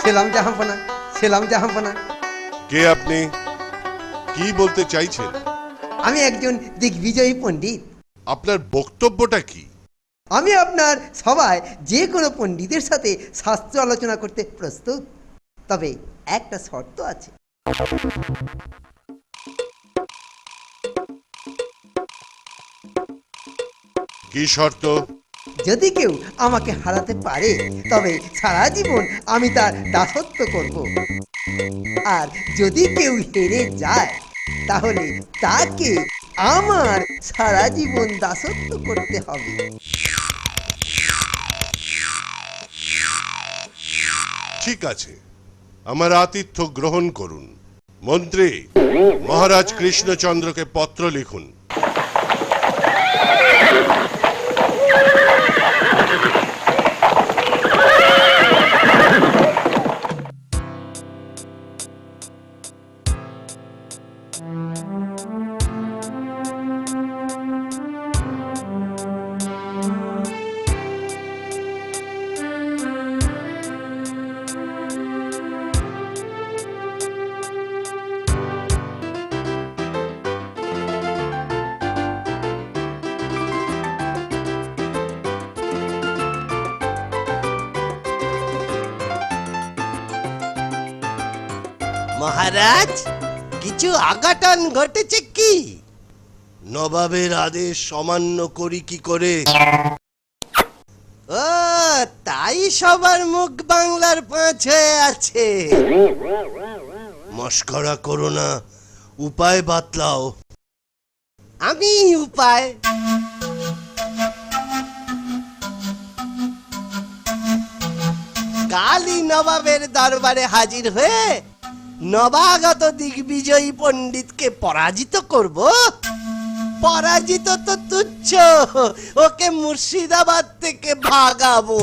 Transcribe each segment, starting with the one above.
সেলাম জাহাপনা, সেলাম জাহাপনা। কে আপনি? কি বলতে চাইছেন? আমি একজন দিগ্বিজয়ী পণ্ডিত। আপনার বক্তব্যটা কি? আমি আপনার সভায় যে কোনো পণ্ডিতের সাথে শাস্ত্র আলোচনা করতে প্রস্তুত, তবে একটা শর্ত আছে। কি শর্ত? যদি কেউ আমাকে হারাতে পারে তবে সারা জীবন আমি তার দাসত্ব করব, আর যদি কেউ হেরে যায় তাহলে তাকে আমার সারা জীবন দাসত্ব করতে হবে। ঠিক আছে, আমার আতিথ্য গ্রহণ করুন। মন্ত্রী, মহারাজ কৃষ্ণচন্দ্রকে পত্র লিখুন। মহারাজ, কিছু আঘাটন ঘটেছে কি? নবাবের আদেশ অমান্য করি কি করে? ও, তাই সবার মুখ বাংলার পাঁচ হয়ে আছে। মস্করা করো না, উপায় বাতলাও। আমি উপায়? কালই নবাবের দরবারে হাজির হয়ে নবাগত দিগ্বিজয়ী পণ্ডিতকে পরাজিত করব। পরাজিত তো তুচ্ছ, ওকে মুর্শিদাবাদ থেকে ভাগাবো।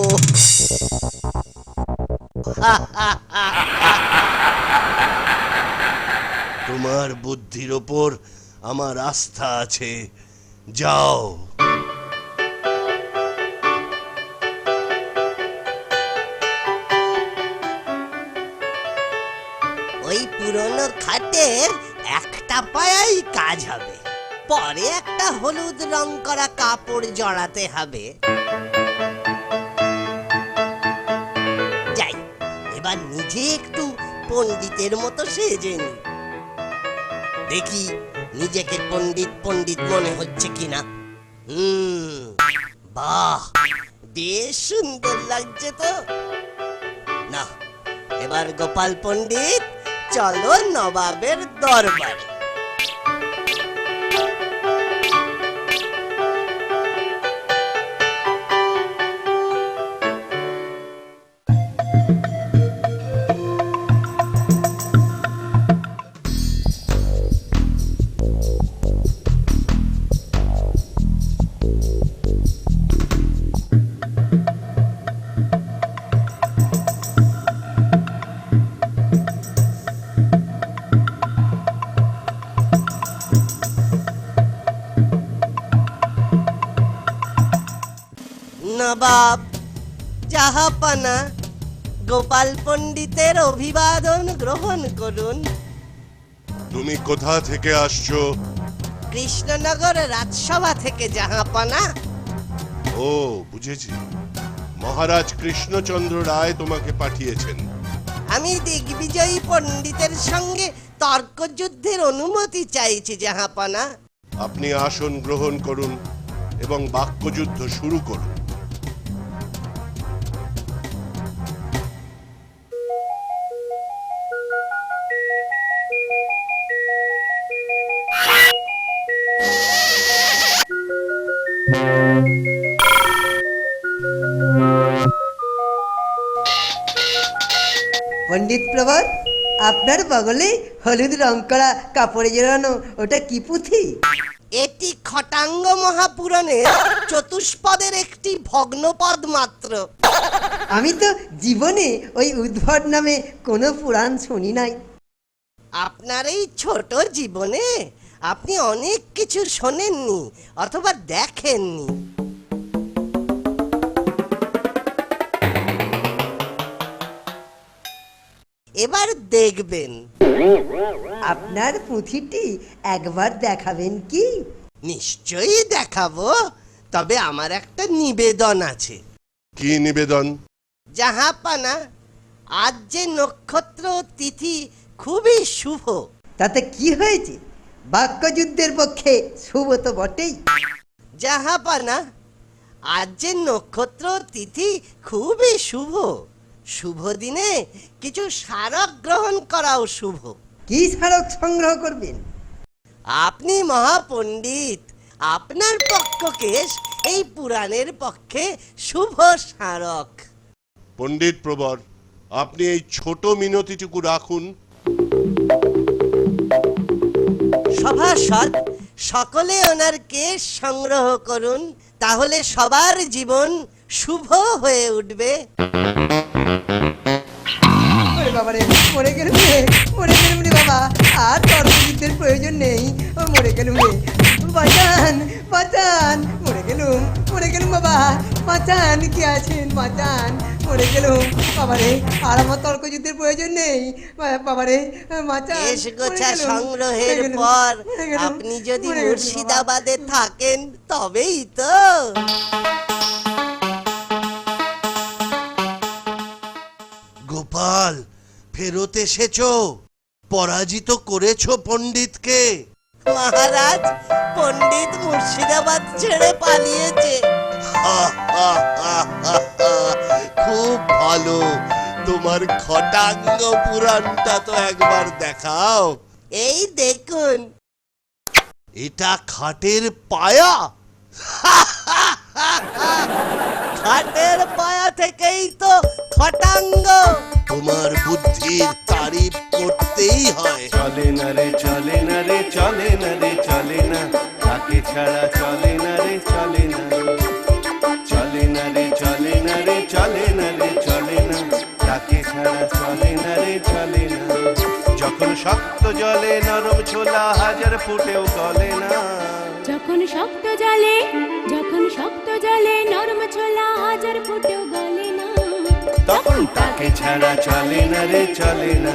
তোমার বুদ্ধির ওপর আমার আস্থা আছে, যাও। ওই পুরনো খাটের একটা পায়াই কাজ হবে, পরে একটা হলুদ রং করা কাপড় জড়াতে হবে। যাই, এবার নিজে একটু পণ্ডিতের মতো সেজে নি, দেখি নিজেকে পণ্ডিত পণ্ডিত মনে হচ্ছে কিনা। বাহ, বেশ সুন্দর লাগছে তো। না, এবার গোপাল পণ্ডিত, চলো নবাবের দরবারে। নবাব, জাহাপানা, গোপাল পণ্ডিতের অভিবাদন গ্রহণ করুন। তুমি কোথা থেকে আসছো? কৃষ্ণনগর রাজসভা থেকে, জাহাপানা। ও, বুঝেছি। মহারাজ কৃষ্ণচন্দ্র রায় তোমাকে পাঠিয়েছেন। আমি দিগ্বিজয়ী পণ্ডিতের সঙ্গে তর্কযুদ্ধের অনুমতি চাইছি, জাহাপানা। আপনি আসন গ্রহণ করুন এবং বাক্যযুদ্ধ শুরু করুন। পণ্ডিত প্রভাত, আপনার বগলে হলুদ রং করা কাপড়ে জড়ানো ওটা কি পুঁথি? এটি খটাঙ্গ মহাপুরাণের চতুষ্পদের একটি ভগ্নপদ মাত্র। আমি তো জীবনে ওই উদ্ভট নামে কোনো পুরাণ শুনি নাই। আপনার এই ছোট জীবনে আপনি অনেক কিছু শোনেননি অথবা দেখেননি। দেখবেন। আপনার পুঁথিটি একবার দেখাবেন কি? নিশ্চয়ই দেখাবো, তবে আমার একটা নিবেদন আছে। কি নিবেদন? জাহাপানা, আজ যে নক্ষত্র তিথি খুবই শুভ। তাতে কি হয়েছে? বাক্যযুদ্ধের পক্ষে শুভ তো বটেই। জাহাপানা, আজ যে নক্ষত্র তিথি খুবই শুভ। শুভ দিনে কিছু স্মারক গ্রহণ করাও শুভ। কি স্মারক সংগ্রহ করবেন? আপনি মহাপণ্ডিত, আপনার পক্ষকেশ এই পুরাণের পক্ষে শুভ স্মারক। পণ্ডিত প্রবর, আপনি এই ছোট মিনতিটুকু রাখুন। সভাসদ, সকলে ওনার কেশ সংগ্রহ করুন, তাহলে সবার জীবন শুভ হয়ে উঠবে। ওরে বাবা রে, মরে গেলুম রে, মরে গেলুম রে বাবা। আর তর্কযুদ্ধের প্রয়োজন নেই, ও মরে গেলুম রে। বাঁচান, বাঁচান, মরে গেলুম বাবা। বাঁচান, কি আছেন? বাঁচান, মরে গেলুম বাবা রে। আর আমার তর্কযুদ্ধের প্রয়োজন নেই বাবা রে, বাঁচান। কেশ গোছা মরে গেলুম, সংগ্রহের মরে গেলুম, পর মরে গেলুম, আপনি যদি মরে গেলুম বাবা। মুর্শিদাবাদে থাকেন তবেই তো। গোপাল, ফেরত এসেছো? পরাজিত করেছো পণ্ডিতকে। মহারাজ, পণ্ডিত মুর্শিদাবাদ ছেড়ে পালিয়েছে। হা, হা, হা, হা, হা। খুব ভালো। তোমার খটাঙ্গ পুরাণটা তো একবার দেখাও। এই দেখুন। এটা খাটের পায়া? খাটের পায়া থেকেই তো খটাঙ্গ। তোমার বুদ্ধির তারিফ করতেই হয়। চলে না রে চলে না রে চলে না রে চলে না, তাকে ছাড়া চলে না রে চলে না, চলে না রে চলে না রে চলে না রে চলে না, তাকে ছাড়া চলে না রে চলে না। যখন শক্ত জলে নরম ছোলা হাজার ফুটেও গলে না, যখন শক্ত জলে নরম ছোলা হাজার ফুটেও গলে না, তখন তাকে ছাড়া চলে না রে চলে না।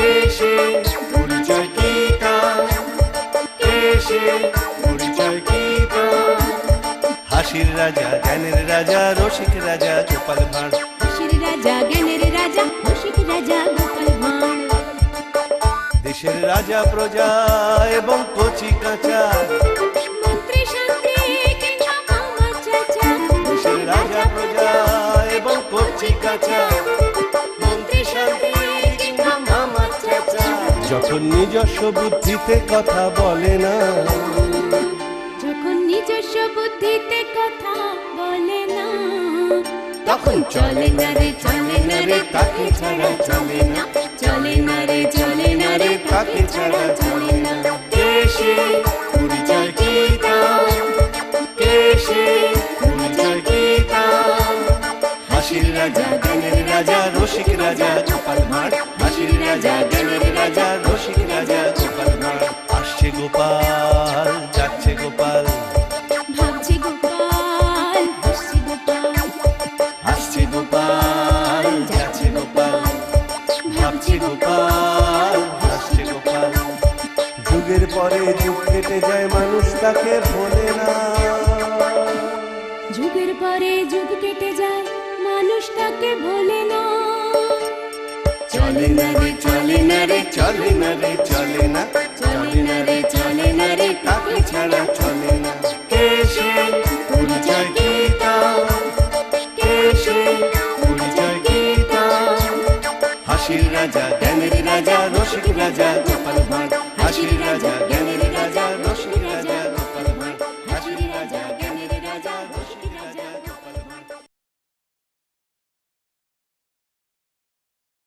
এসে পরিচয় কি তার, এসে পরিচয় কি তার, হাসির রাজা জ্ঞানের রাজা রসিক রাজা গোপাল ভাঁড়, হাসির রাজা জ্ঞানের রাজা রসিক রাজা গোপাল ভাঁড়। দেশের রাজা প্রজা এবং কচি কাঁচা, মন্ত্রী শান্তি কিংবা মামা চাচা, দেশের রাজা প্রজা এবং কচি কাঁচা, মন্ত্রী শান্তি কিংবা মামা চাচা, যখন নিজস্ব বুদ্ধিতে কথা বলে না, যখন নিজস্ব বুদ্ধিতে কথা বলে না, তখন চলে না রে চলে না রে তাকে ছাড়া চলে না, চলে না রে চলে না রে তাকে ছাড়া চলে না। এসে পরিচয় কি তার, এসে পরিচয় কি তার, হাসির রাজা জ্ঞানের রাজা রসিক রাজা গোপাল ভাঁড়, হাসির রাজা জ্ঞানের রাজা রসিক রাজা গোপাল ভাঁড়। আসছে গোপাল যাচ্ছে গোপাল, ভাবছি গোপাল হাসছি গোপাল, আসছে গোপাল যাচ্ছে গোপাল, ভাবছে গোপাল হাসছে গোপাল। যুগের পরে যুগ কেটে যায় মানুষ তাকে ভোলে না, যুগের পরে যুগ কেটে যায় মানুষ তাকে ভোলে না, চলে না রে চলে না রে চলে না রে চলে না, চলে না রে চলে না রে তাকে ছাড়া চলে না। এসে পরিচয় কি তার, এসে পরিচয় কি তার, হাসির রাজা জ্ঞানের রাজা রসিক রাজা গোপাল ভাঁড়,